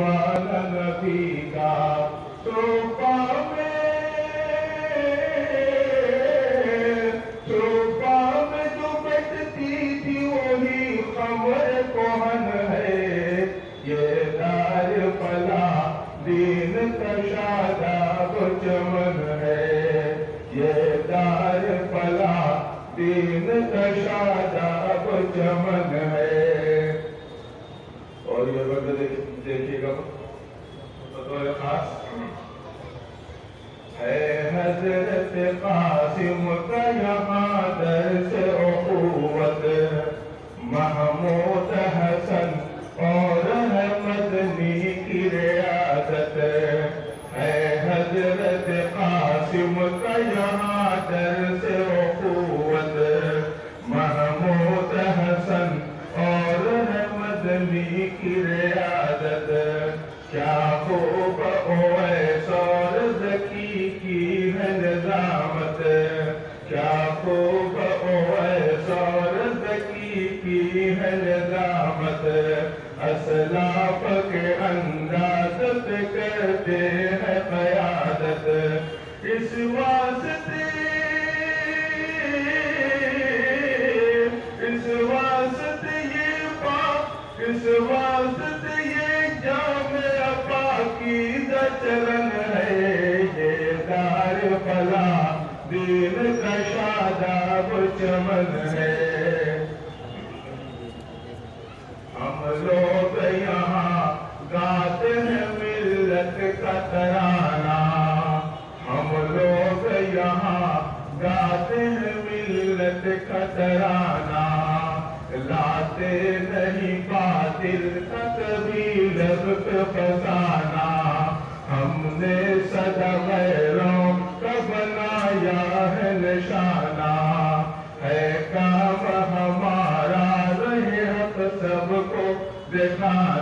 والا نبی کا صوفہ میں جو بجتی تھی وہی خمر کہن ہے یہ دار فلاح دین کا شاداب چمن ہے یہ دار فلاح دین کا شاداب چمن ہے اور یہ وقت دیکھیے گا بطور خاص ہے حضرت قاسم کا یہاں درس اخوت محمود حسن اور مدنی کی ریاضت ہے حضرت قاسم کا یہاں درس اخوت محمود حسن اور مدنی کی ریاضت کیا خوب اویس اور ذکی کی ہے نظامت کیا خوب اویس اور ذکی کی ہے نظامت اسلاف کے انداز پہ کرتے ہیں قیادت اس واسطے یہ جامع پاکیزہ چلن ہے یہ دار فلاح دین کا شاداب چمن ہے ہم لوگ یہاں گاتے ہیں ملت کا ترانہ ہم لوگ یہاں گاتے ہیں ملت کا ترانہ لاتے نہیں باطل کا کبھی لب پہ خزانہ ہم نے سدا غیروں کا بنایا ہے نشانہ ہے کام ہمارا رہے حق سب کو دکھانا